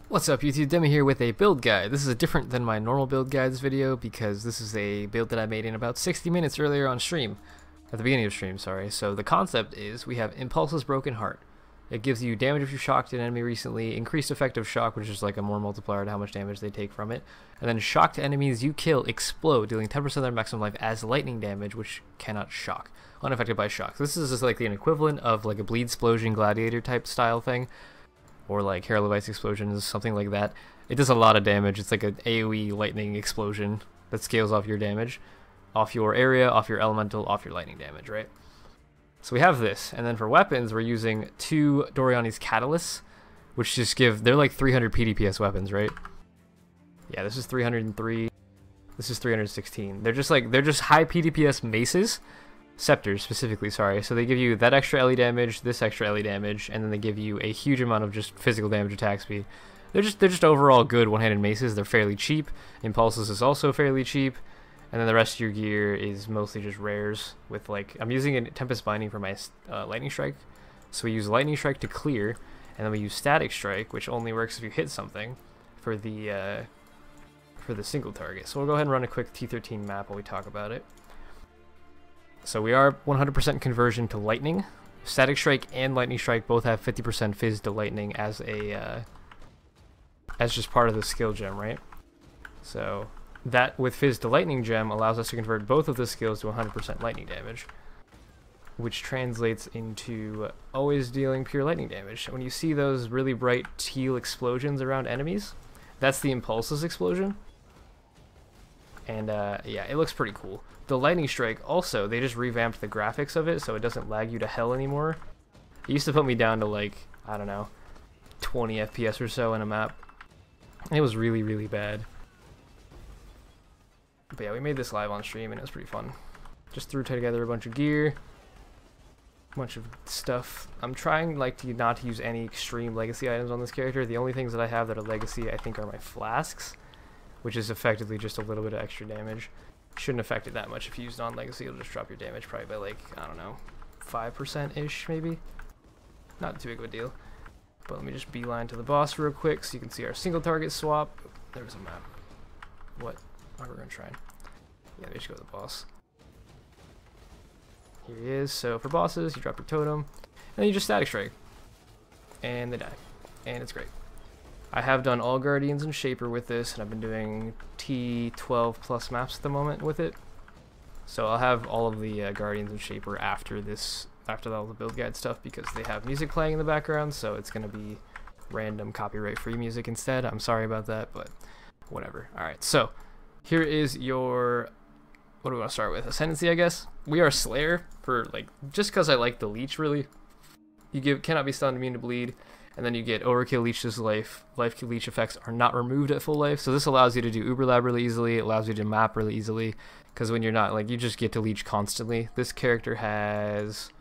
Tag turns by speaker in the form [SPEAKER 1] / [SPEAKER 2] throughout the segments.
[SPEAKER 1] What's up YouTube, Demi here with a build guide. This is different than my normal build guides video because this is a build that I made in about 60 minutes earlier on stream. At the beginning of stream, sorry. So the concept is we have Inpulsa's Broken Heart. It gives you damage if you shocked an enemy recently, increased effective shock, which is like a more multiplier to how much damage they take from it, and then shocked enemies you kill explode, dealing 10% of their maximum life as lightning damage, which cannot shock, unaffected by shock. So this is just like an equivalent of like a Bleed Explosion Gladiator type style thing, or like Herald of Ice Explosions, something like that. It does a lot of damage. It's like an AoE lightning explosion that scales off your damage, off your area, off your elemental, off your lightning damage, right? So we have this, and then for weapons, we're using two Doriani's Catalysts, which just they're like 300 PDPS weapons, right? Yeah, this is 303, this is 316. They're just high PDPS maces, scepters specifically, sorry. So they give you that extra LE damage, this extra LE damage, and then they give you a huge amount of just physical damage attack speed. They're just overall good one-handed maces. They're fairly cheap. Impulses is also fairly cheap. And then the rest of your gear is mostly just rares with like, I'm using a Tempest Binding for my Lightning Strike. So we use Lightning Strike to clear, and then we use Static Strike, which only works if you hit something, for the single target. So we'll go ahead and run a quick T13 map while we talk about it. So we are 100% conversion to Lightning. Static Strike and Lightning Strike both have 50% Fizz to Lightning as just part of the skill gem, right? So that with Fizz to Lightning gem allows us to convert both of the skills to 100% lightning damage, which translates into always dealing pure lightning damage. When you see those really bright teal explosions around enemies, that's the Impulsa's explosion. And yeah, it looks pretty cool. The Lightning Strike also, they just revamped the graphics of it so it doesn't lag you to hell anymore. It used to put me down to like, I don't know, 20 FPS or so in a map. It was really, really bad. But yeah, we made this live on stream and it was pretty fun. Just threw together a bunch of gear, a bunch of stuff. I'm trying like not to use any extreme legacy items on this character. The only things that I have that are legacy I think are my flasks, which is effectively just a little bit of extra damage. Shouldn't affect it that much. If you use non-legacy, it'll just drop your damage probably by like, I don't know, 5%-ish maybe. Not too big of a deal. But let me just beeline to the boss real quick so you can see our single target swap. There was a map. What? Oh, we're gonna try. Yeah, we should go to the boss. Here he is. So for bosses, you drop your totem, and then you just Static Strike. And they die. And it's great. I have done all Guardians and Shaper with this, and I've been doing T12 plus maps at the moment with it. So I'll have all of the Guardians and Shaper after all the build guide stuff, because they have music playing in the background, so it's going to be random copyright-free music instead. I'm sorry about that, but whatever. Alright, so here is your, what do we want to start with? Ascendancy, I guess. We are Slayer, for like, just because I like the leech, really. You cannot be stunned, immune to bleed. And then you get Overkill Leech's life. Life leech effects are not removed at full life. So this allows you to do Uber Lab really easily. It allows you to map really easily. Because when you're not, like, you just get to leech constantly. This character has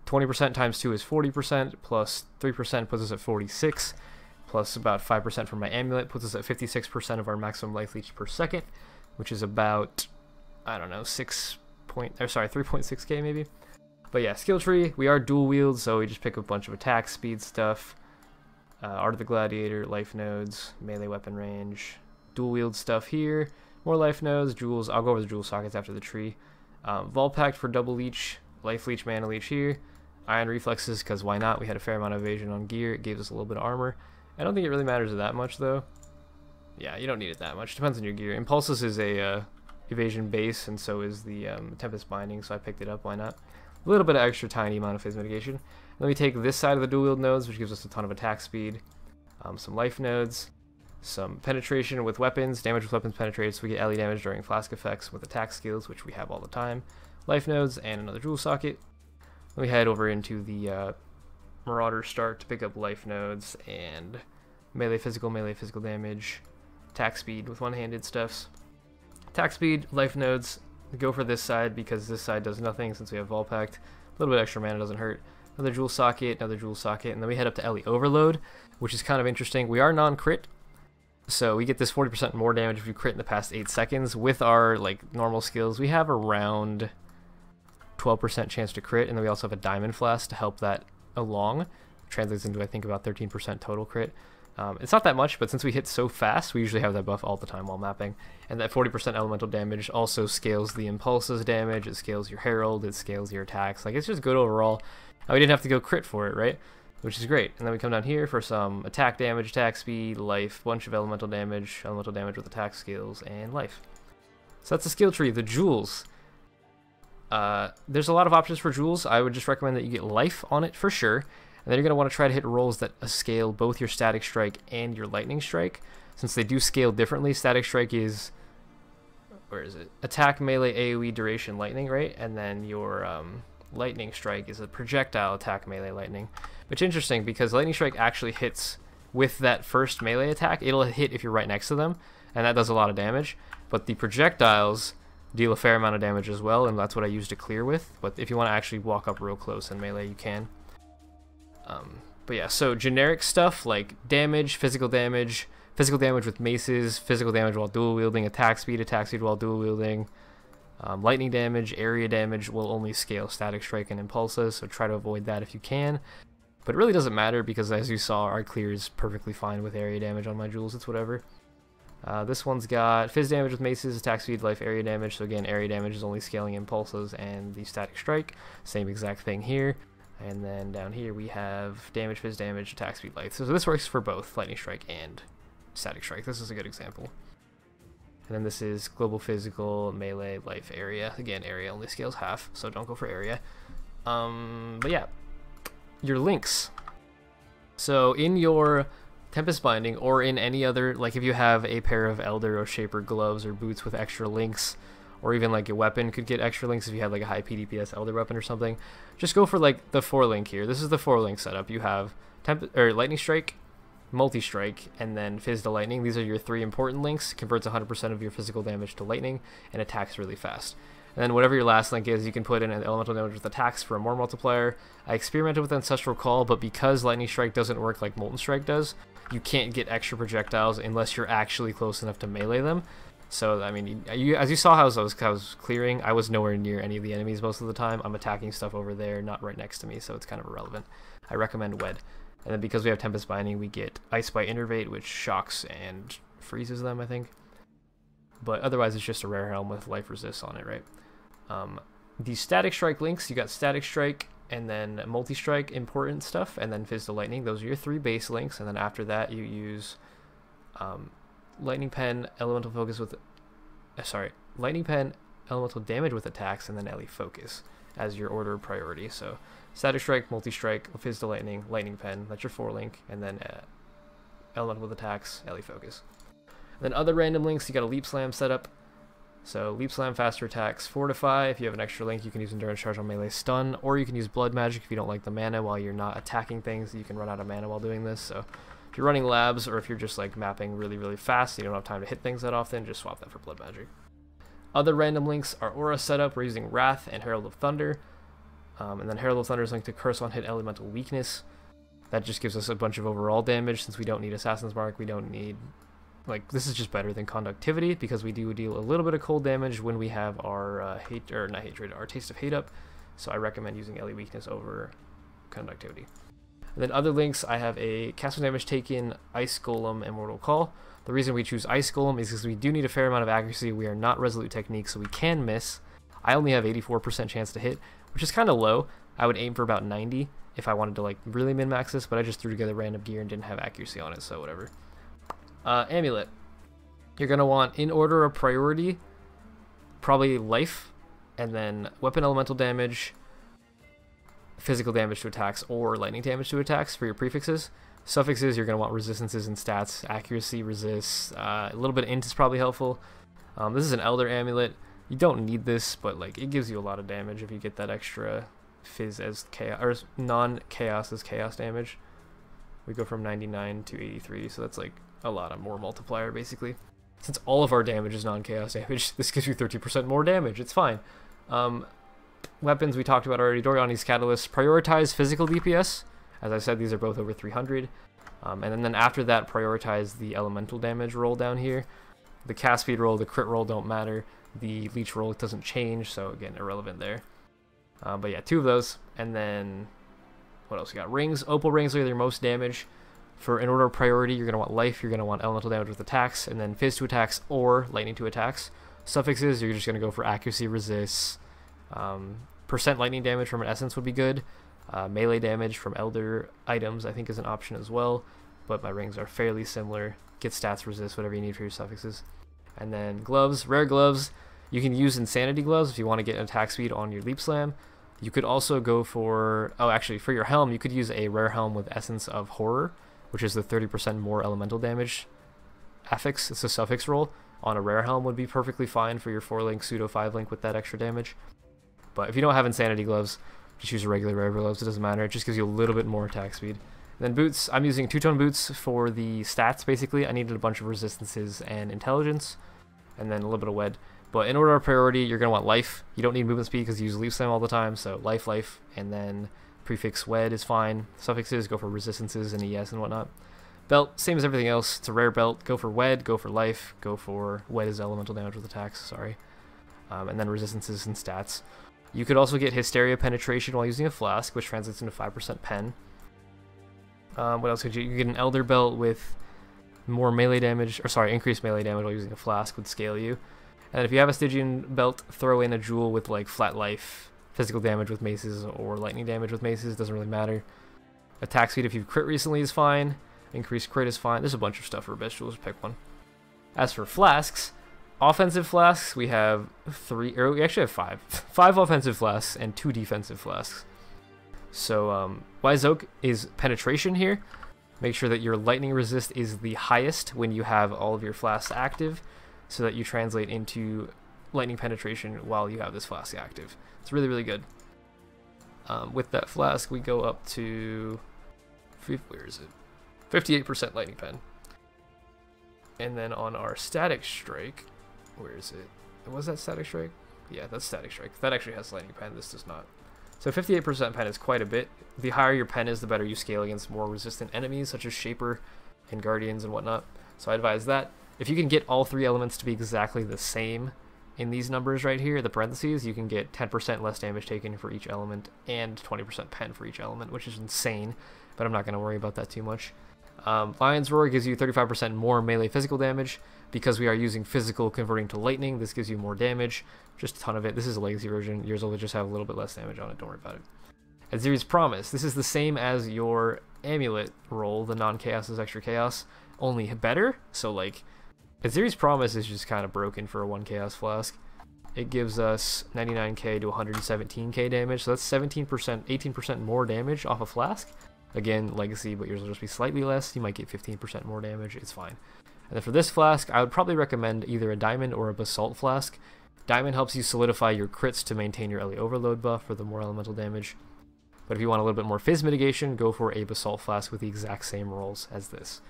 [SPEAKER 1] 20% times 2 is 40%, plus 3% puts us at 46, plus about 5% from my amulet puts us at 56% of our maximum life leech per second, which is about, I don't know, 3.6k maybe. But yeah, skill tree, we are dual wield, so we just pick a bunch of attack, speed stuff, Art of the Gladiator, life nodes, melee weapon range, dual wield stuff here, more life nodes, jewels. I'll go over the jewel sockets after the tree. Volpact for double leech, life leech, mana leech here, iron reflexes, because why not? We had a fair amount of evasion on gear, it gave us a little bit of armor. I don't think it really matters that much though. Yeah, you don't need it that much, depends on your gear. Impulsus is a evasion base, and so is the Tempest Binding, so I picked it up, why not? A little bit of extra tiny amount of phase mitigation. Then we take this side of the dual wield nodes, which gives us a ton of attack speed, some life nodes, some penetration with weapons, damage with weapons penetrated, so we get LE damage during flask effects with attack skills, which we have all the time, life nodes, and another jewel socket. Then we head over into the Marauder start to pick up life nodes and melee physical damage, attack speed with one-handed stuffs. Attack speed, life nodes. Go for this side because this side does nothing since we have Volpact. A little bit extra mana doesn't hurt. Another jewel socket, and then we head up to LE Overload, which is kind of interesting. We are non-crit, so we get this 40% more damage if we crit in the past 8 seconds. With our like normal skills, we have around 12% chance to crit, and then we also have a Diamond Flask to help that along. Translates into, I think, about 13% total crit. It's not that much, but since we hit so fast, we usually have that buff all the time while mapping. And that 40% elemental damage also scales the Impulsa's damage, it scales your Herald, it scales your attacks. Like, it's just good overall. We didn't have to go crit for it, right? Which is great. And then we come down here for some attack damage, attack speed, life, bunch of elemental damage with attack skills, and life. So that's the skill tree. The jewels. There's a lot of options for jewels. I would just recommend that you get life on it for sure. And then you're going to want to try to hit rolls that scale both your static strike and your lightning strike. Since they do scale differently, static strike is, where is it? Attack, melee, AoE, duration, lightning, right? And then your lightning strike is a projectile attack, melee, lightning. Which is interesting because lightning strike actually hits with that first melee attack. It'll hit if you're right next to them, and that does a lot of damage. But the projectiles deal a fair amount of damage as well, and that's what I use to clear with. But if you want to actually walk up real close in melee, you can. But yeah, so generic stuff like damage, physical damage with maces, physical damage while dual wielding, attack speed while dual wielding, lightning damage, area damage will only scale static strike and impulses, so try to avoid that if you can. But it really doesn't matter because, as you saw, our clear is perfectly fine with area damage on my jewels, it's whatever. This one's got fizz damage with maces, attack speed, life, area damage, so again, area damage is only scaling impulses and the static strike, same exact thing here. And then down here we have damage, fizz damage, attack speed, life. So this works for both lightning strike and static strike. This is a good example. And then this is global physical, melee, life, area. Again, area only scales half, so don't go for area. But yeah, your links. So in your Tempest Binding or in any other, like if you have a pair of Elder or Shaper gloves or boots with extra links, or even like a weapon could get extra links if you had like a high PDPS Elder weapon or something, just go for like the 4-link here. This is the 4-link setup. You have Lightning Strike, Multi-Strike, and then Fizz to Lightning. These are your 3 important links. Converts 100% of your physical damage to lightning and attacks really fast. And then whatever your last link is, you can put in an elemental damage with attacks for a more multiplier. I experimented with Ancestral Call, but because Lightning Strike doesn't work like Molten Strike does, you can't get extra projectiles unless you're actually close enough to melee them. So, I mean, as you saw how I was clearing, I was nowhere near any of the enemies most of the time. I'm attacking stuff over there, not right next to me, so it's kind of irrelevant. I recommend Wed. And then because we have Tempest Binding, we get Ice Bite Innervate, which shocks and freezes them, I think. But otherwise, it's just a rare helm with life resist on it, right? The Static Strike links, you got Static Strike, and then Multi-Strike, important stuff, and then Fizz to Lightning. Those are your 3 base links, and then after that, you use Lightning Pen, Elemental Focus with... Lightning Pen, Elemental Damage with attacks, and then Ele Focus as your order of priority. So, Static Strike, Multi-Strike, Fizz to Lightning, Lightning Pen, that's your 4-link, and then Elemental with attacks, Ele Focus. And then other random links, you got a Leap Slam setup. So, Leap Slam, faster attacks, Fortify. If you have an extra link, you can use Endurance Charge on melee stun, or you can use Blood Magic if you don't like the mana while you're not attacking things. You can run out of mana while doing this, so... If you're running labs, or if you're just like mapping really, really fast, you don't have time to hit things that often, just swap that for Blood Magic. Other random links are Aura setup. We're using Wrath and Herald of Thunder. And then Herald of Thunder is linked to Curse on Hit Elemental Weakness. That just gives us a bunch of overall damage. Since we don't need Assassin's Mark, we don't need... Like, this is just better than Conductivity, because we do deal a little bit of cold damage when we have our our Taste of Hate up. So I recommend using Ele Weakness over Conductivity. And then other links, I have a Castle Damage Taken, Ice Golem, and Mortal Call. The reason we choose Ice Golem is because we do need a fair amount of accuracy. We are not Resolute Technique, so we can miss. I only have 84% chance to hit, which is kind of low. I would aim for about 90 if I wanted to like really min-max this, but I just threw together random gear and didn't have accuracy on it, so whatever. Amulet. You're going to want, in order of priority, probably Life, and then Weapon Elemental Damage, physical damage to attacks, or lightning damage to attacks for your prefixes. Suffixes, you're going to want resistances and stats, accuracy, resist, a little bit of int is probably helpful. This is an Elder Amulet. You don't need this, but like it gives you a lot of damage if you get that extra fizz as chaos, or non-chaos as chaos damage. We go from 99 to 83, so that's like a lot of more multiplier basically. Since all of our damage is non-chaos damage, this gives you 30% more damage. It's fine. Weapons we talked about already. Doriani's Catalyst. Prioritize physical DPS. As I said, these are both over 300. And then after that, prioritize the elemental damage roll down here. The cast speed roll, the crit roll don't matter. The leech roll doesn't change, so again, irrelevant there. But yeah, 2 of those. And then, what else we got? Rings. Opal rings are your most damage. In order of priority, you're going to want life, you're going to want elemental damage with attacks, and then fizz to attacks or lightning to attacks. Suffixes, you're just going to go for accuracy, resists. Percent lightning damage from an essence would be good. Melee damage from elder items I think is an option as well, but my rings are fairly similar. Get stats, resist, whatever you need for your suffixes. And then gloves, rare gloves, you can use insanity gloves if you want to get an attack speed on your leap slam. You could also go for, oh actually for your helm, you could use a rare helm with essence of horror, which is the 30% more elemental damage affix. It's a suffix roll. On a rare helm would be perfectly fine for your 4-link, pseudo 5-link with that extra damage. But if you don't have insanity gloves, just use a regular rare gloves, it doesn't matter, it just gives you a little bit more attack speed. And then boots, I'm using two-tone boots for the stats basically. I needed a bunch of resistances and intelligence, and then a little bit of wed. But in order of priority, you're going to want life. You don't need movement speed because you use leap slam all the time, so life, and then prefix wed is fine. Suffixes, go for resistances and ES and whatnot. Belt, same as everything else, it's a rare belt. Go for wed, go for life, go for wed is elemental damage with attacks, sorry. And then resistances and stats. You could also get Hysteria Penetration while using a flask, which translates into 5% pen. What else could you? You could get an Elder Belt with more melee damage, or sorry, increased melee damage while using a flask would scale you. And if you have a Stygian Belt, throw in a jewel with like flat life, physical damage with maces, or lightning damage with maces, doesn't really matter. Attack speed if you've crit recently is fine. Increased crit is fine. There's a bunch of stuff for best jewels, pick one. As for flasks, offensive flasks, we have 3, or we actually have 5. 5 offensive flasks and 2 defensive flasks. So, Wise Oak is penetration here. Make sure that your lightning resist is the highest when you have all of your flasks active, so that you translate into lightning penetration while you have this flask active. It's really, really good. With that flask, we go up to, where is it? 58% lightning pen. And then on our static strike, where is it? Was that static strike? Yeah, that's static strike. That actually has lightning pen, this does not. So 58% pen is quite a bit. The higher your pen is, the better you scale against more resistant enemies, such as Shaper and Guardians and whatnot. So I advise that. If you can get all 3 elements to be exactly the same in these numbers right here, the parentheses, you can get 10% less damage taken for each element and 20% pen for each element, which is insane, but I'm not going to worry about that too much. Lion's Roar gives you 35% more melee physical damage. Because we are using physical converting to lightning, this gives you more damage. Just a ton of it. This is a legacy version. Yours will just have a little bit less damage on it. Don't worry about it. Aziri's Promise. This is the same as your Amulet roll. The non-chaos is extra chaos. Only better. So, like, Aziri's Promise is just kind of broken for a 1 chaos flask. It gives us 99k to 117k damage. So that's 17%, 18% more damage off a flask. Again, legacy, but yours will just be slightly less. You might get 15% more damage. It's fine. And then for this flask, I would probably recommend either a diamond or a basalt flask. Diamond helps you solidify your crits to maintain your LA overload buff for the more elemental damage. But if you want a little bit more fizz mitigation, go for a basalt flask with the exact same rolls as this.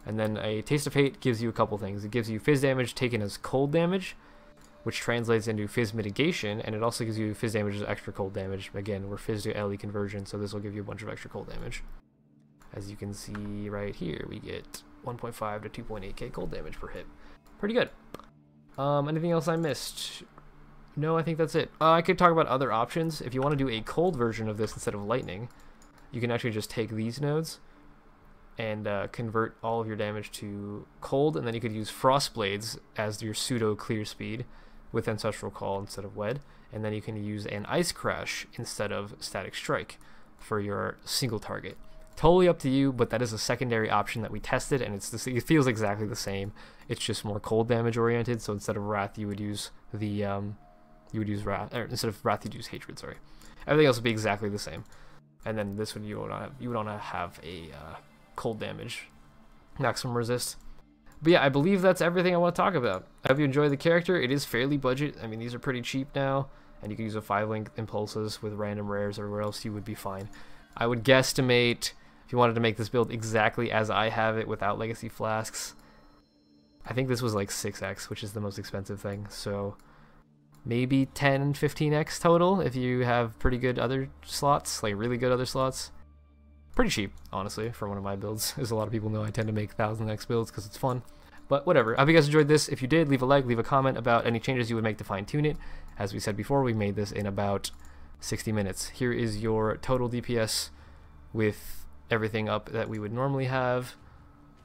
[SPEAKER 1] And then a Taste of Hate gives you a couple things. It gives you fizz damage taken as cold damage, which translates into fizz mitigation, and it also gives you fizz damage as extra cold damage. Again, we're fizz to LE conversion, so this will give you a bunch of extra cold damage. As you can see right here, we get 1.5 to 2.8k cold damage per hit. Pretty good. Anything else I missed? No, I think that's it. I could talk about other options. If you want to do a cold version of this instead of lightning, you can actually just take these nodes and convert all of your damage to cold, and then you could use Frost Blades as your pseudo clear speed with Ancestral Call instead of Wed, and then you can use an Ice Crash instead of Static Strike for your single target. Totally up to you, but that is a secondary option that we tested, and it feels exactly the same. It's just more cold damage oriented. So instead of Wrath, you would use Wrath, or instead of Wrath, you'd use Hatred. Sorry, everything else would be exactly the same. And then this one, you would want to have a cold damage maximum resist. But yeah, I believe that's everything I want to talk about. I hope you enjoy the character. It is fairly budget. I mean, these are pretty cheap now, and you can use a 5-link Impulses with random rares, or where else you would be fine. I would guesstimate, if you wanted to make this build exactly as I have it without legacy flasks, I think this was like 6x, which is the most expensive thing. So maybe 10, 15x total if you have pretty good other slots, like really good other slots. Pretty cheap, honestly, for one of my builds. As a lot of people know, I tend to make 1000x builds because it's fun. But whatever. I hope you guys enjoyed this. If you did, leave a like, leave a comment about any changes you would make to fine-tune it. As we said before, we made this in about 60 minutes. Here is your total DPS with everything up that we would normally have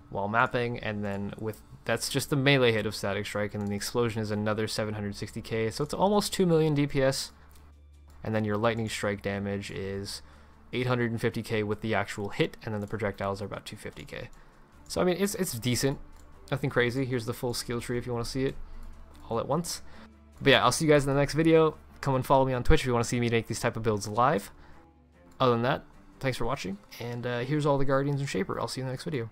[SPEAKER 1] while mapping, and then with that's just the melee hit of Static Strike, and then the explosion is another 760k, so it's almost 2 million DPS, and then your lightning strike damage is 850k with the actual hit, and then the projectiles are about 250k. So I mean, it's decent, nothing crazy. Here's the full skill tree if you want to see it all at once. But yeah, I'll see you guys in the next video. Come and follow me on Twitch if you want to see me make these type of builds live. Other than that, thanks for watching, and here's all the Guardians and Shaper. I'll see you in the next video.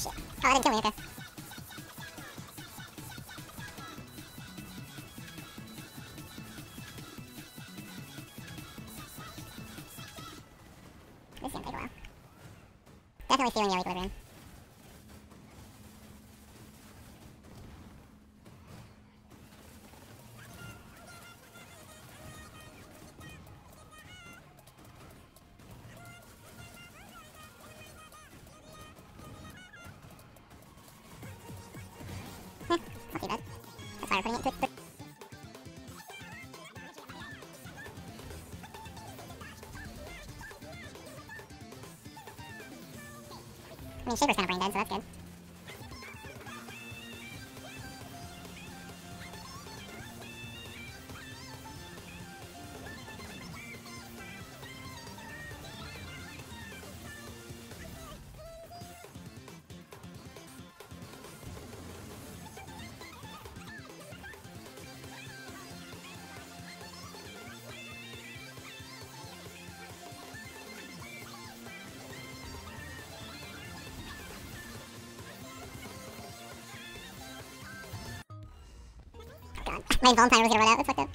[SPEAKER 2] Oh, that didn't kill me, okay. This is gonna take a while. Definitely feeling the equilibrium. Not too bad. That's why we're putting it into it. I mean, Shaper's kind of brain dead, so that's good. God. My Valentine was gonna run out, that's fucked up.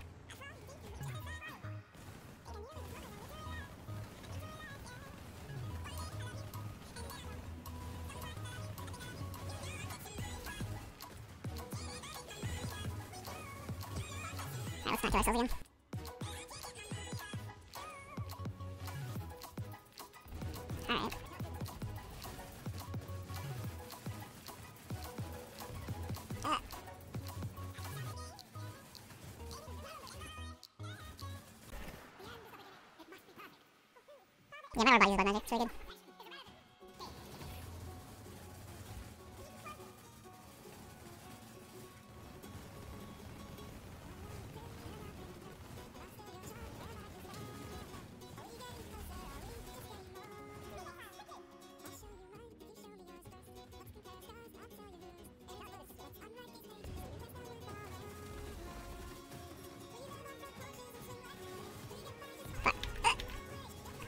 [SPEAKER 2] Alright, let's not kill ourselves again. Alright. Yeah, my body uses blood magic, it's really good.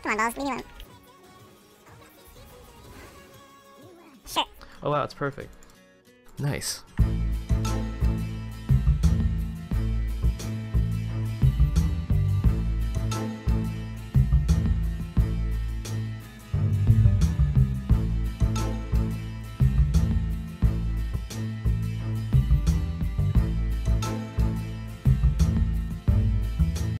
[SPEAKER 2] Come on, balls, leave me alone. Sure.
[SPEAKER 1] Oh wow, it's perfect. Nice.